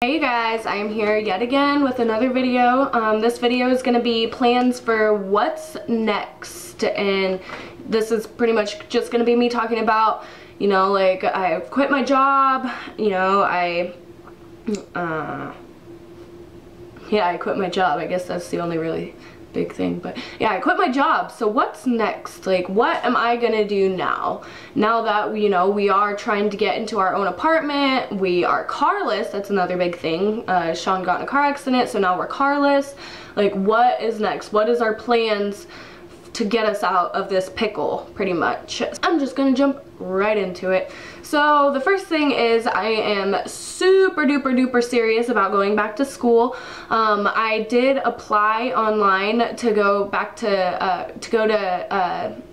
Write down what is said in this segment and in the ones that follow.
Hey you guys, I am here yet again with another video. This video is going to be plans for what's next, and this is pretty much just going to be me talking about, you know, like I quit my job, you know, I quit my job. I guess that's the only really big thing, but yeah, I quit my job. So what's next? Like, what am I gonna do now that, you know, we are trying to get into our own apartment, we are carless. That's another big thing. Sean got in a car accident, so now we're carless. Like, what is next? What is our plans to get us out of this pickle, pretty much? I'm just gonna jump right into it. So the first thing is I am super duper serious about going back to school. I did apply online to go back to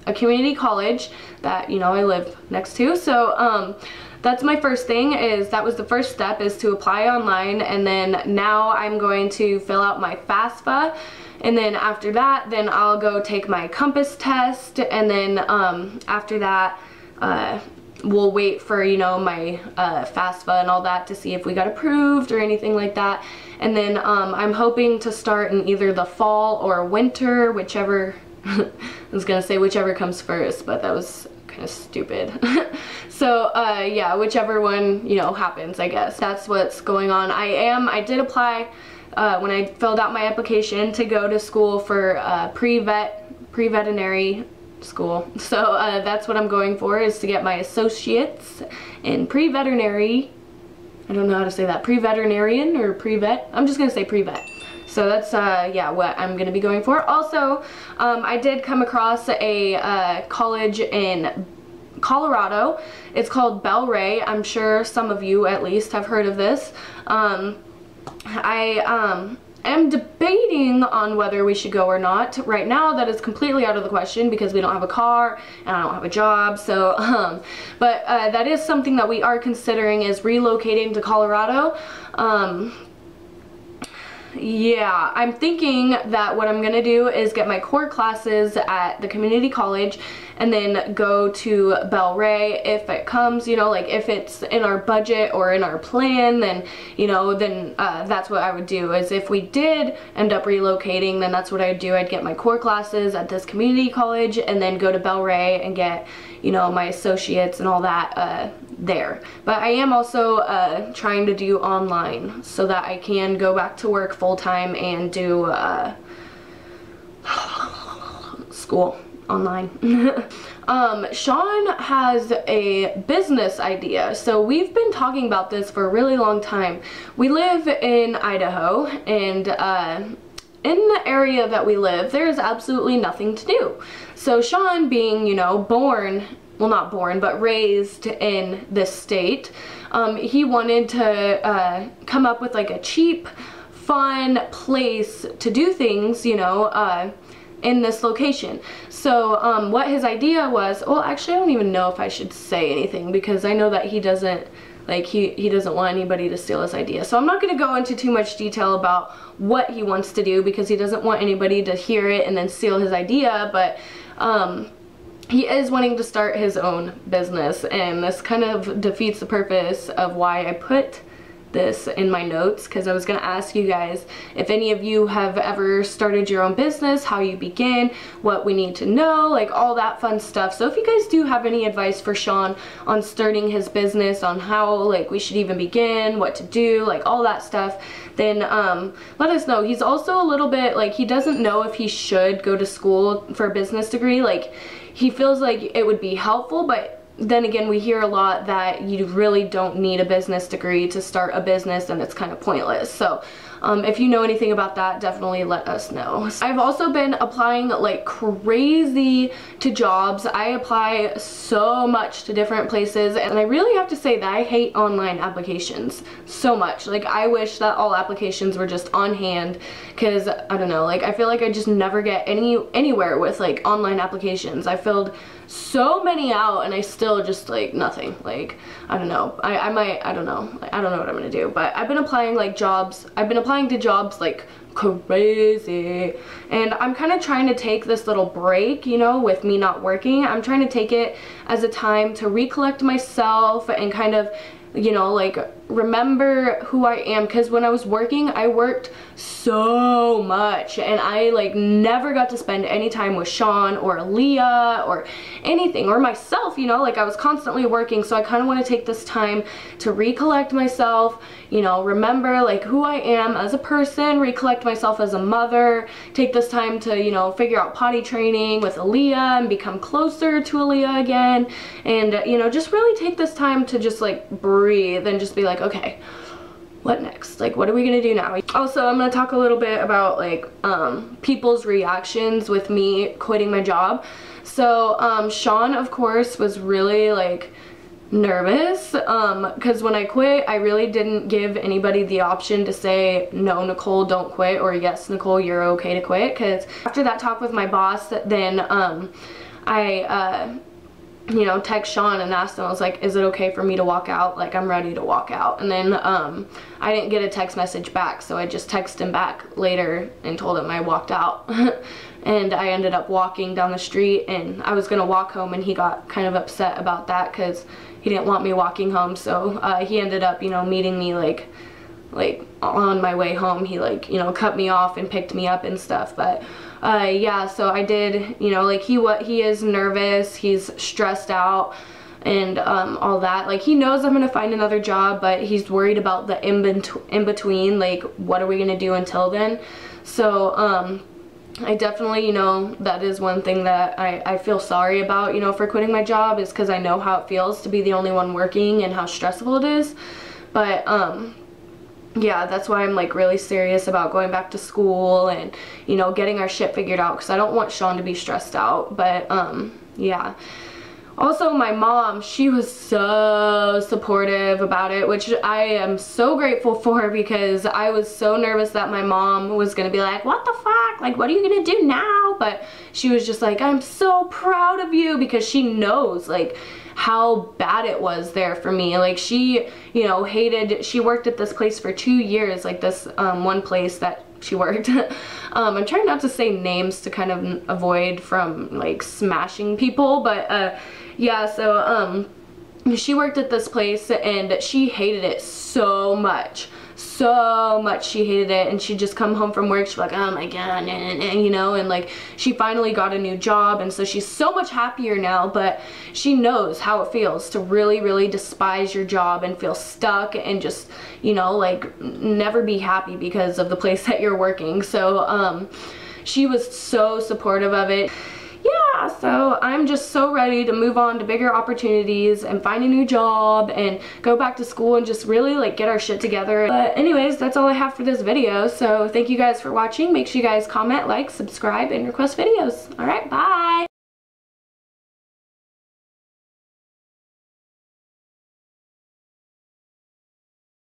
a community college that, you know, I live next to. So that's my first thing. That was the first step, is to apply online, and then now I'm going to fill out my FAFSA. And then after that, then I'll go take my compass test, and then after that, we'll wait for, you know, my FAFSA and all that to see if we got approved or anything like that. And then I'm hoping to start in either the fall or winter, whichever, I was gonna say whichever comes first, but that was kind of stupid. So yeah, whichever one, you know, happens, I guess. That's what's going on. I did apply when I filled out my application to go to school for pre-veterinary school. So that's what I'm going for, is to get my associates in pre-veterinary. I don't know how to say that. Pre-veterinarian or pre-vet? I'm just gonna say pre-vet. So that's yeah, what I'm gonna be going for. Also, I did come across a college in Colorado. It's called Bel Ray. I'm sure some of you at least have heard of this. I am debating on whether we should go or not. Right now, that is completely out of the question because we don't have a car and I don't have a job. So, but that is something that we are considering, is relocating to Colorado. Yeah, I'm thinking that what I'm gonna do is get my core classes at the community college and then go to Bel Ray if it comes, you know, like if it's in our budget or in our plan, then, you know, then that's what I would do. Is if we did end up relocating, then that's what I'd do. I'd get my core classes at this community college and then go to Bel Ray and get, you know, my associates and all that there. But I am also trying to do online so that I can go back to work full-time and do school online. Sean has a business idea. So we've been talking about this for a really long time. We live in Idaho, and in the area that we live, there is absolutely nothing to do. So Sean, being, you know, born, well, not born, but raised in this state, he wanted to come up with like a cheap, fun place to do things, you know, in this location. So what his idea was, well, actually I don't even know if I should say anything because I know that he doesn't, like, he doesn't want anybody to steal his idea. So I'm not going to go into too much detail about what he wants to do because he doesn't want anybody to hear it and then steal his idea, but he is wanting to start his own business, and this kind of defeats the purpose of why I put this in my notes, because I was going to ask you guys if any of you have ever started your own business, how you begin, what we need to know, like all that fun stuff. So if you guys do have any advice for Sean on starting his business, on how, like, we should even begin, what to do, like all that stuff, then let us know. He's also a little bit like, he doesn't know if he should go to school for a business degree. Like, he feels like it would be helpful, but then again, we hear a lot that you really don't need a business degree to start a business and it's kind of pointless. So if you know anything about that, definitely let us know. I've also been applying like crazy to jobs. I apply so much to different places, and I really have to say that I hate online applications so much. Like, I wish that all applications were just on hand, because I don't know, like I feel like I just never get anywhere with like online applications. I filled so many out and I still just like nothing. Like, I don't know, I don't know what I'm gonna do, but I've been applying like jobs. I've been applying to jobs like crazy, and I'm kind of trying to take this little break, you know, with me not working. I'm trying to take it as a time to recollect myself and kind of, you know, like remember who I am, because when I was working, I worked so much, and I like never got to spend any time with Sean or Aaliyah or anything, or myself, you know, like I was constantly working. So I kind of want to take this time to recollect myself, you know, remember like who I am as a person, recollect myself as a mother, take this time to, you know, figure out potty training with Aaliyah and become closer to Aaliyah again, and you know, just really take this time to just like breathe and just be like, okay, what next? Like, what are we gonna do now? Also, I'm gonna talk a little bit about like people's reactions with me quitting my job. So Sean, of course, was really like nervous because when I quit, I really didn't give anybody the option to say, no, Nicole, don't quit, or yes, Nicole, you're okay to quit. Because after that talk with my boss, then I you know, text Sean and asked him, I was like, is it okay for me to walk out? Like, I'm ready to walk out. And then I didn't get a text message back, so I just texted him back later and told him I walked out. And I ended up walking down the street, and I was gonna walk home, and he got kind of upset about that because he didn't want me walking home. So he ended up, you know, meeting me like on my way home. He like, you know, cut me off and picked me up and stuff. But yeah, so I did, you know, like he is nervous, he's stressed out, and all that. Like, he knows I'm gonna find another job, but he's worried about the in between, like what are we gonna do until then. So I definitely, you know, that is one thing that I feel sorry about, you know, for quitting my job, is because I know how it feels to be the only one working and how stressful it is. But yeah, that's why I'm like really serious about going back to school and, you know, getting our shit figured out, because I don't want Sean to be stressed out. But yeah. Also, my mom, she was so supportive about it, which I am so grateful for, because I was so nervous that my mom was gonna be like, what the fuck, like, what are you gonna do now? But she was just like, I'm so proud of you, because she knows like how bad it was there for me. Like, she, you know, she worked at this place for 2 years, like this one place that she worked. I'm trying not to say names to kind of avoid from like smashing people, but yeah, so she worked at this place, and she hated it so much she hated it, and she'd just come home from work, she'd be like, oh my god, and you know, and like she finally got a new job, and so she's so much happier now. But she knows how it feels to really despise your job and feel stuck and just, you know, like never be happy because of the place that you're working. So she was so supportive of it. Yeah, so I'm just so ready to move on to bigger opportunities and find a new job and go back to school and just really like get our shit together. But anyways, that's all I have for this video. So thank you guys for watching. Make sure you guys comment, like, subscribe, and request videos. Alright, bye!